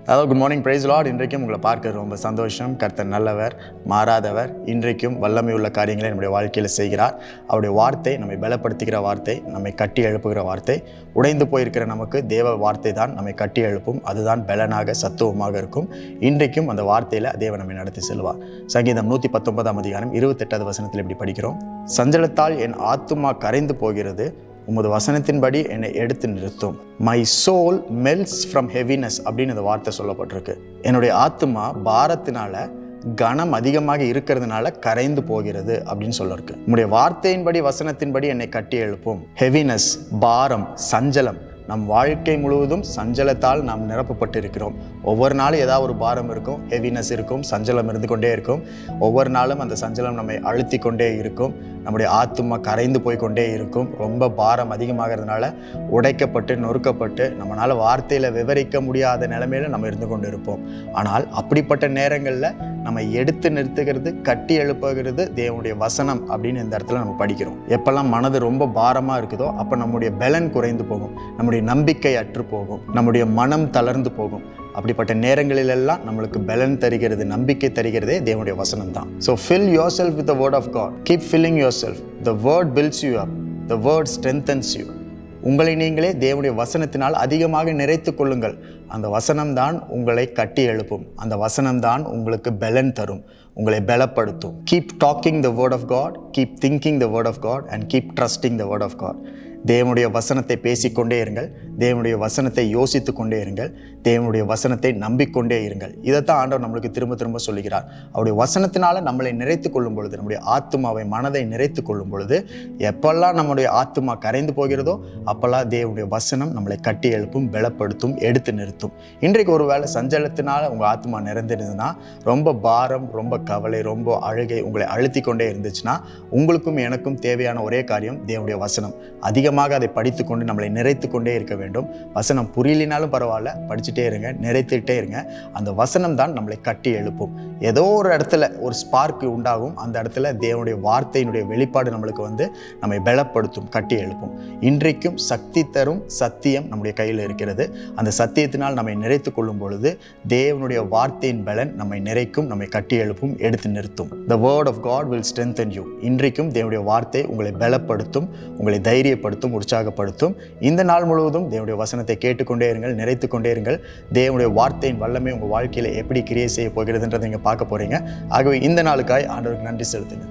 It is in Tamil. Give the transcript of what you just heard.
அதாவது குட் மார்னிங், பிரைஸ் லார்ட். இன்றைக்கும் உங்களை பார்க்க ரொம்ப சந்தோஷம். கர்த்தர் நல்லவர், மாறாதவர். இன்றைக்கும் வல்லமை உள்ள காரியங்களை நம்முடைய வாழ்க்கையில் செய்கிறார். அவருடைய வார்த்தை நம்மை பலப்படுத்துகிற வார்த்தை, நம்மை கட்டி எழுப்புகிற வார்த்தை. உடைந்து போயிருக்கிற நமக்கு தேவ வார்த்தை தான் நம்மை கட்டி எழுப்பும். அதுதான் பலனாக சத்துவமாக இருக்கும். இன்றைக்கும் அந்த வார்த்தையில் தேவன் நம்மை நடத்தி செல்வார். சங்கீதம் 119 அதிகாரம் 28 வசனத்தில் இப்படி படிக்கிறோம்: சஞ்சலத்தால் என் ஆத்துமா கரைந்து போகிறது, உமது வசனத்தின்படி என்னை எடுத்து நிறுத்தும். My soul melts from heaviness அப்படின்னு இந்த வார்த்தை சொல்லப்பட்டிருக்கு. என்னுடைய ஆத்துமா பாரத்தினால, கனம் அதிகமாக இருக்கிறதுனால கரைந்து போகிறது அப்படின்னு சொல்லிருக்கு. உம்முடைய வார்த்தையின்படி, வசனத்தின்படி என்னை கட்டி எழுப்பும். ஹெவினஸ், பாரம், சஞ்சலம். நம் வாழ்க்கை முழுவதும் சஞ்சலத்தால் நாம் நிரப்பப்பட்டு இருக்கிறோம். ஒவ்வொரு நாளும் ஏதாவது ஒரு பாரம் இருக்கும், ஹெவினஸ் இருக்கும், சஞ்சலம் இருந்து கொண்டே இருக்கும். ஒவ்வொரு நாளும் அந்த சஞ்சலம் நம்மை அழுத்தி கொண்டே இருக்கும். நம்முடைய ஆத்துமா கரைந்து போய் கொண்டே இருக்கும். ரொம்ப பாரம் அதிகமாகிறதுனால உடைக்கப்பட்டு, நொறுக்கப்பட்டு, நம்மளால் வார்த்தையில் விவரிக்க முடியாத நிலைமையில நம்ம இருந்து கொண்டு இருப்போம். ஆனால் அப்படிப்பட்ட நேரங்களில் நம்ம எடுத்து நிறுத்துகிறது, கட்டி எழுப்புகிறது தேவனுடைய வசனம் அப்படின்னு இந்த இடத்துல நம்ம படிக்கிறோம். எப்பெல்லாம் மனது ரொம்ப பாரமாக இருக்குதோ அப்போ நம்முடைய பலன் குறைந்து போகும், நம்முடைய நம்பிக்கை அற்று போகும், நம்முடைய மனம் தளர்ந்து போகும். அப்படிப்பட்ட நேரங்களிலெல்லாம் நம்மளுக்கு பலன் தருகிறது, நம்பிக்கை தருகிறதே தேவனுடைய வசனம் தான். So fill yourself with the word of God. Keep filling yourself. The word builds you up. The word strengthens you. உங்களை நீங்களே தேவனுடைய வசனத்தினால் அதிகமாக நிறைத்து கொள்ளுங்கள். அந்த வசனம்தான் உங்களை கட்டி எழுப்பும். அந்த வசனம்தான் உங்களுக்கு பலன் தரும், உங்களை பலப்படுத்தும். Keep talking the word of God. Keep thinking the word of God and keep trusting the word of God. தேவனுடைய வசனத்தை பேசிக்கொண்டே இருங்கள், தேவனுடைய வசனத்தை யோசித்து கொண்டே இருங்கள், தேவனுடைய வசனத்தை நம்பிக்கொண்டே இருங்கள். இதைத்தான் ஆண்டவர் நம்மளுக்கு திரும்ப திரும்ப சொல்லுகிறார். அவருடைய வசனத்தினால நம்மளை நிறைத்து கொள்ளும் பொழுது, நம்முடைய ஆத்துமாவை, மனதை நிறைத்து கொள்ளும் பொழுது, எப்பெல்லாம் நம்முடைய ஆத்துமா கரைந்து போகிறதோ அப்பெல்லாம் தேவனுடைய வசனம் நம்மளை கட்டி எழுப்பும், பலப்படுத்தும், எடுத்து நிறுத்தும். இன்றைக்கு ஒருவேளை சஞ்சலத்தினால உங்கள் ஆத்துமா நிறைந்திருந்ததுன்னா, ரொம்ப பாரம், ரொம்ப கவலை, ரொம்ப அழுகை உங்களை அழுத்தி கொண்டே இருந்துச்சுன்னா, உங்களுக்கும் எனக்கும் தேவையான ஒரே காரியம் தேவனுடைய வசனம். அதிகமாக அதை படித்து கொண்டு நம்மளை நிறைத்து கொண்டே இருக்க வேண்டும். வசனம் புரியலினாலும் பரவாயில்ல, படிச்சுட்டே இருங்க, நிறைத்துட்டே இருங்க. அந்த வசனம் தான் நம்மளை கட்டி எழுப்பும். ஏதோ ஒரு இடத்துல ஒரு ஸ்பார்க் உண்டாகும். அந்த இடத்துல தேவனுடைய வார்த்தையினுடைய வெளிப்பாடு நம்மளுக்கு நம்மை பலப்படுத்தும், கட்டி எழுப்பும். இன்றைக்கும் சக்தி தரும் சத்தியம் நம்முடைய கையில் இருக்கிறது. அந்த சத்தியத்தினால் நம்மை நிறைத்து கொள்ளும் பொழுது தேவனுடைய வார்த்தையின் பலன் நம்மை நிறைக்கும், நம்மை கட்டி எழுப்பும், எடுத்து நிறுத்தும். The word of God will strengthen you. இன்றைக்கும் தேவனுடைய வார்த்தை உங்களை பலப்படுத்தும், உங்களை தைரியப்படுத்தும், உற்சாகப்படுத்தும். இந்த நாள் முழுவதும் தேவனுடைய வசனத்தை கேட்டுக்கொண்டே இருங்கள், நிறைத்து கொண்டே இருங்கள். தேவனுடைய வார்த்தையின் வல்லமை உங்கள் வாழ்க்கையில் எப்படி கிரியை செய்ய போகிறதுன்றதை நீங்கள் பார்க்க போறீங்க. ஆகவே இந்த நாளுக்காய் ஆண்டவருக்கு நன்றி செலுத்துங்க.